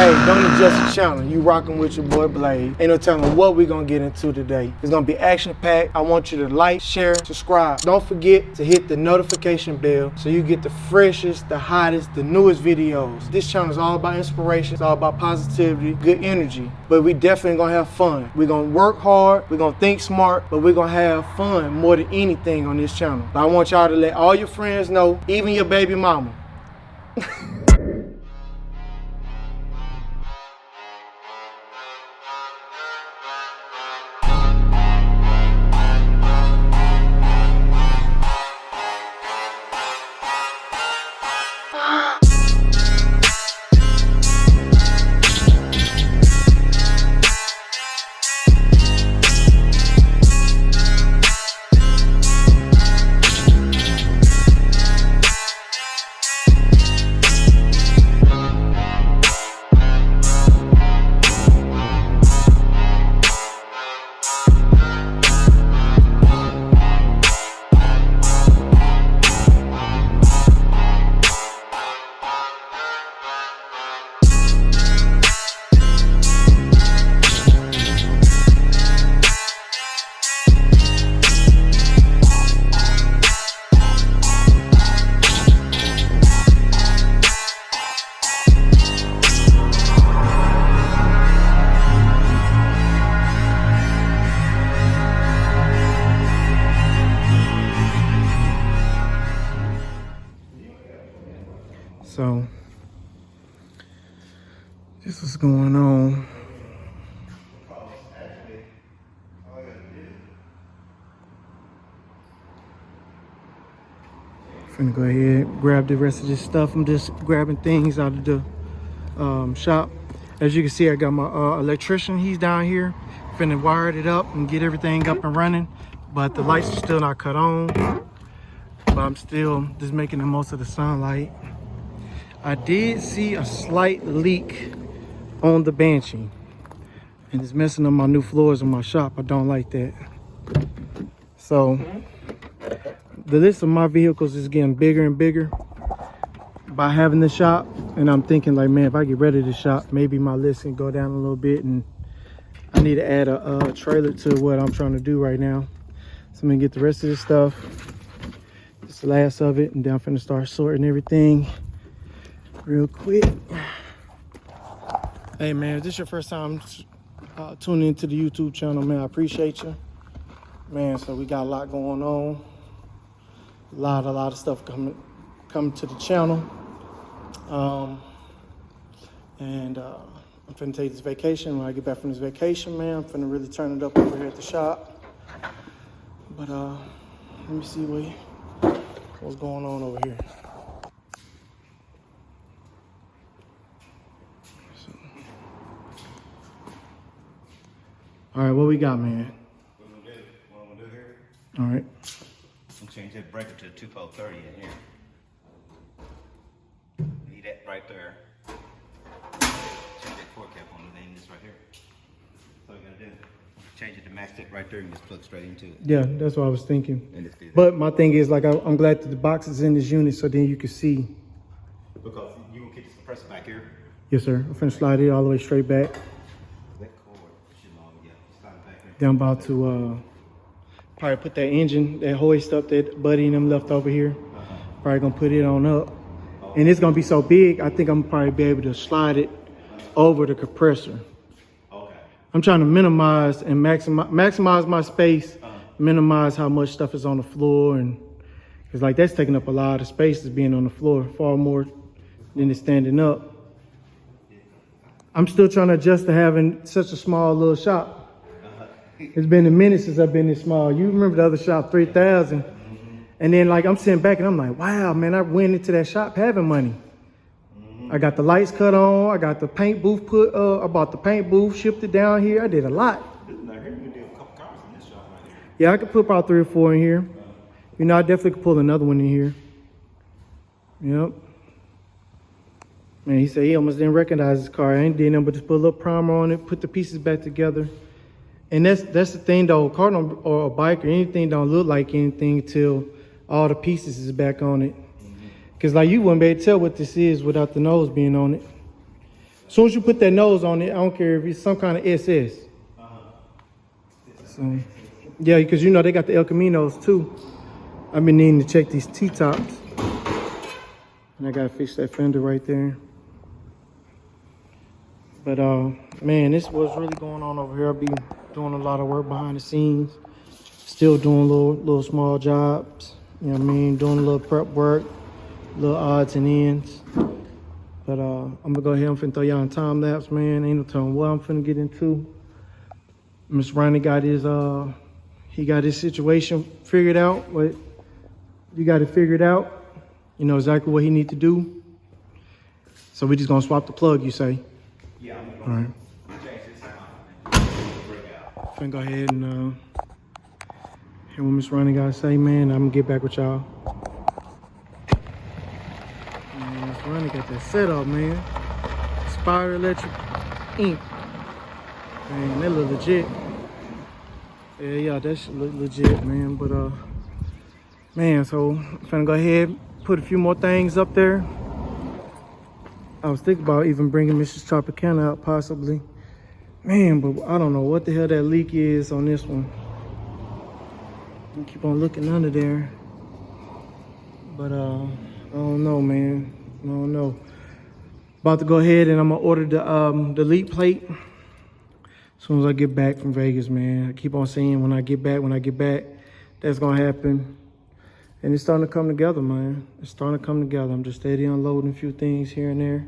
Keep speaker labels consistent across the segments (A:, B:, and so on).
A: Hey, don't adjust the channel. You rocking with your boy Blade. Ain't no telling what we gonna get into today. It's gonna be action-packed. I want you to like, share, subscribe. Don't forget to hit the notification bell so you get the freshest, the hottest, the newest videos. This channel is all about inspiration. It's all about positivity, good energy. But we definitely gonna have fun. We're gonna work hard. We're gonna think smart, but we're gonna have fun more than anything on this channel. But I want y'all to let all your friends know, even your baby mama. So, this is going on. Finna go ahead, grab the rest of this stuff. I'm just grabbing things out of the shop. As you can see, I got my electrician. He's down here. Finna wire it up and get everything up and running. But the lights are still not cut on. But I'm still just making the most of the sunlight. I did see a slight leak on the Banshee, and it's messing up my new floors in my shop. I don't like that. So the list of my vehicles is getting bigger and bigger by having the shop, and I'm thinking like, man, if I get rid of the shop, maybe my list can go down a little bit, and I need to add a trailer to what I'm trying to do right now. So I'm gonna get the rest of this stuff, this last of it, and then I'm finna start sorting everything real quick. Hey man, if this is your first time tuning into the YouTube channel, man, I appreciate you, man. So we got a lot going on, a lot of stuff coming to the channel, and I'm finna take this vacation. When I get back from this vacation, man, I'm finna really turn it up over here at the shop. But let me see what's going on over here. All right, what we got, man?
B: What I'm gonna do here?
A: All right.
B: I'm gonna change that breaker to a 2.30 in here. Need that right there. Change that core cap on the thing, this right here. That's all you gotta do. Change it to max it right there and just plug straight into it.
A: Yeah, that's what I was thinking.
B: And just do that.
A: But my thing is, like, I'm glad that the box is in this unit, so then you can see.
B: Because you gonna keep this compressor back here.
A: Yes, sir. I'm finna slide it all the way straight back.
B: That cord should long, yeah. Slide it back here.
A: Then I'm about to probably put that engine, that hoist up that Gbody and them left over here. Probably gonna put it on up. And it's gonna be so big, I think I'm probably be able to slide it over the compressor.
B: Okay.
A: I'm trying to minimize and maximize my space, minimize how much stuff is on the floor, and because like that's taking up a lot of space as being on the floor, far more than it's standing up. I'm still trying to adjust to having such a small little shop. It's been a minute since I've been this small. You remember the other shop, 3,000. And then like I'm sitting back and I'm like, wow, man, I went into that shop having money. I got the lights cut on. I got the paint booth I bought the paint booth, shipped it down here. I did a lot. Yeah, I could put about 3 or 4 in here. You know, I definitely could pull another one in here. Yep. Man, he said he almost didn't recognize his car. I ain't did nothing but just put a little primer on it, put the pieces back together. And that's the thing though, a car or a bike or anything don't look like anything until all the pieces is back on it. Cause like you wouldn't be able to tell what this is without the nose being on it. As soon as you put that nose on it, I don't care if it's some kind of SS. So, yeah, because you know they got the El Caminos too. I've been needing to check these T-tops. And I gotta fix that fender right there. But man, this was really going on over here. I'll be doing a lot of work behind the scenes. Still doing little small jobs. You know what I mean? Doing a little prep work, little odds and ends. But I'm gonna go ahead and finna throw y'all on time lapse, man. Ain't no telling what I'm finna get into. Mr. Ronnie got his he got his situation figured out. What you got it figured out. You know exactly what he need to do. So we just gonna swap the plug, you say?
B: Yeah, I'm
A: All
B: gonna
A: right.
B: change this out. Break out.
A: Finna go ahead and hear what Miss Ronnie gotta say, man. I'm gonna get back with y'all. Man, Miss Ronnie got that setup, man. Spider Electric Ink. Man, that look legit. Yeah, that shit look legit, man. But man, so I'm finna go ahead, put a few more things up there. I was thinking about even bringing Mrs. Tropicana out possibly. Man, but I don't know what the hell that leak is on this one. I keep on looking under there. But I don't know, man. I don't know. About to go ahead and I'm gonna order the leak plate as soon as I get back from Vegas, man. I keep on saying when I get back, that's gonna happen. And it's starting to come together, man. It's starting to come together. I'm just steady unloading a few things here and there.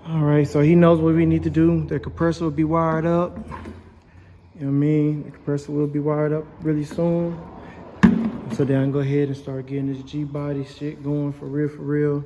A: All right, so he knows what we need to do. The compressor will be wired up. You know what I mean? The compressor will be wired up really soon. So then I can go ahead and start getting this Gbody shit going for real, for real.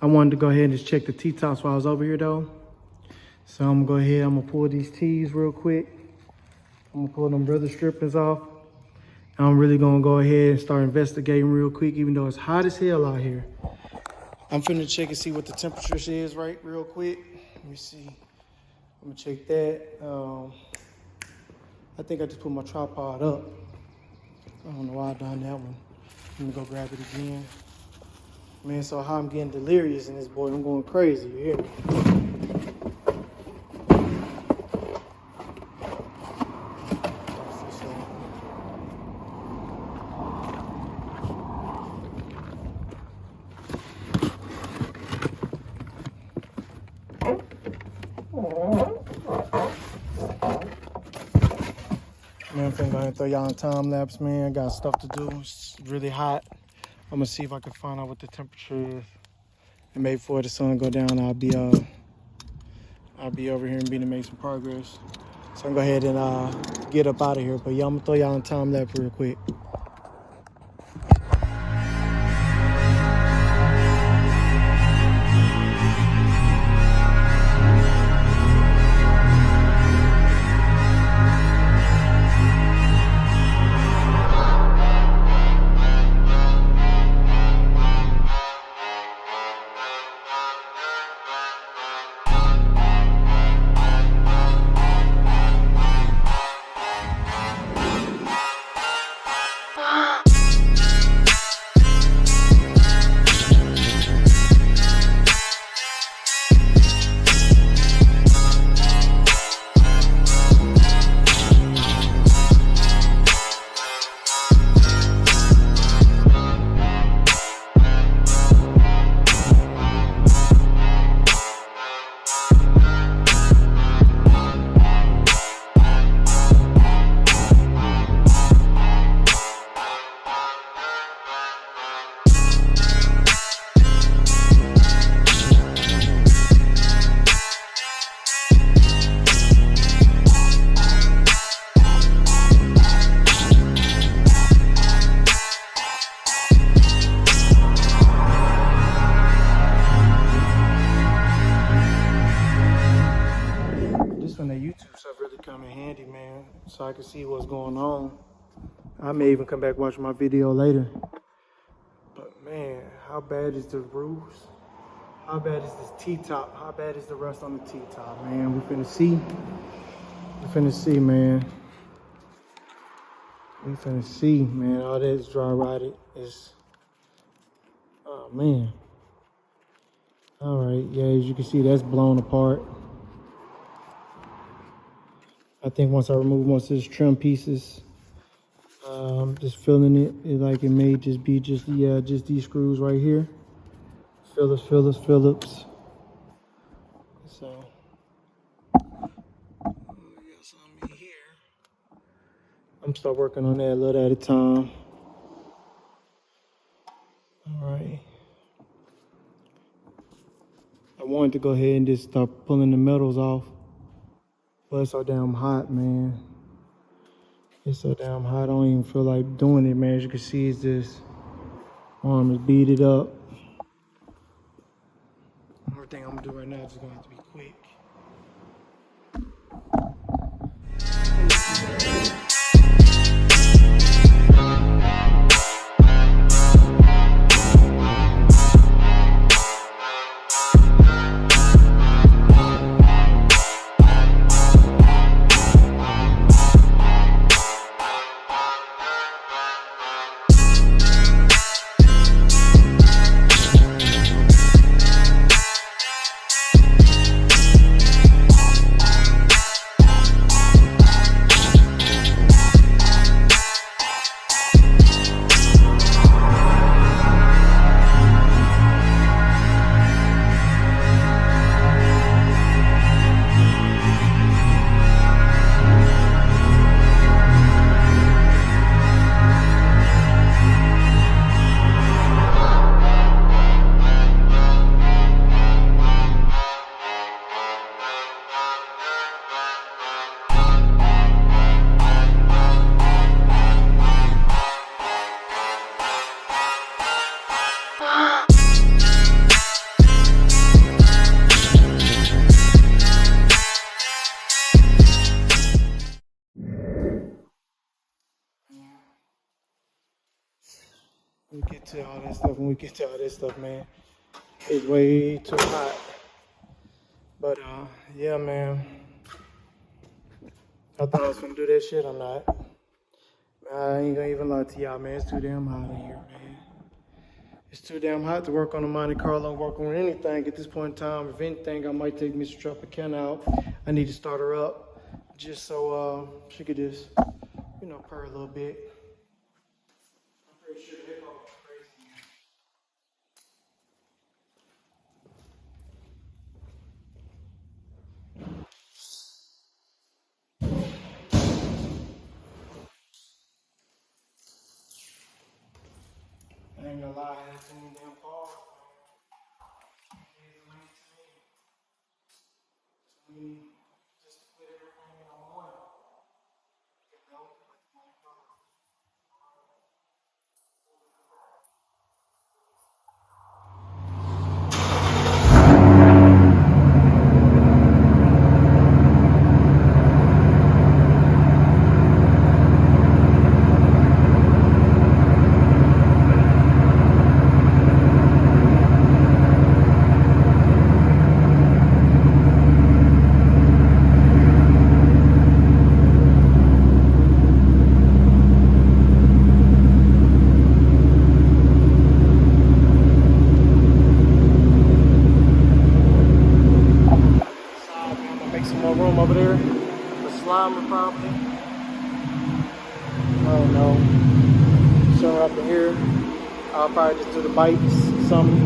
A: I wanted to go ahead and just check the T-tops while I was over here though. So I'm gonna go ahead, I'm gonna pull these T's real quick. I'm gonna pull them brother strippers off. I'm really gonna go ahead and start investigating real quick, even though it's hot as hell out here. I'm finna check and see what the temperature is real quick. Let me see. I'm gonna check that. I think I just put my tripod up. I don't know why I done that one. Let me go grab it again. Man, so how I'm getting delirious in this boy, I'm going crazy, you hear me? Man, I'm finna go ahead and throw y'all on time lapse, man. I got stuff to do. It's really hot. I'm gonna see if I can find out what the temperature is. And maybe before the sun go down, I'll be over here and be to make some progress. So I'm gonna go ahead and get up out of here. But yeah, I'm gonna throw y'all on time lapse real quick. Come in handy, man, so I can see what's going on. I may even come back and watch my video later. But man, how bad is the roofs? How bad is this T-top? How bad is the rust on the T-top, man? We finna see. We finna see, man. We finna see, man. All that is dry rotted. It's, oh man. All right, yeah, as you can see, that's blown apart. I think once I remove most of these trim pieces, just filling it like it may just be just these screws right here. Phillips. So, got some in here. I'm start working on that a little at a time. All right. I wanted to go ahead and just start pulling the metals off, but it's so damn hot, man. It's so damn hot. I don't even feel like doing it, man. As you can see, it's this arm is beaded up. Everything I'm gonna do right now is gonna have to be quick. We get to all that stuff when we get to all this stuff, man. It's way too hot. But yeah, man. I thought I was gonna do that shit. I'm not. I ain't gonna even lie to y'all, man. It's too damn hot in here, man. It's too damn hot to work on a Monte Carlo, work on anything at this point in time. If anything, I might take Mr. Tropicana out. I need to start her up just so she could just, you know, purr a little bit. I'm pretty sure the hip-hop is crazy. I ain't gonna lie, it's too damn far. Just to put everything in one. You know, like my color. Over there, the Slimer probably. I don't know. So up in here, I'll probably just do the bikes, something.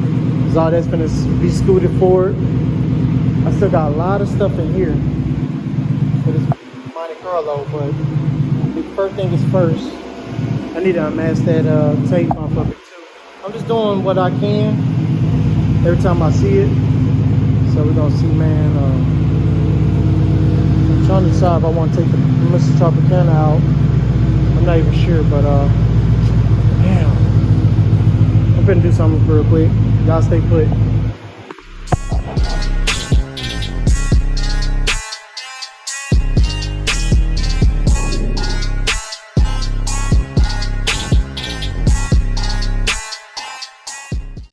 A: Cause all that's gonna be scooted forward. I still got a lot of stuff in here for this Monte Carlo, but the first thing is first. I need to unmask that tape off of it too. I'm just doing what I can every time I see it. So we're gonna see, man. Trying to decide if I want to take the Mr. Tropicana out. I'm not even sure, but damn. I'm finna do something real quick. Y'all stay put.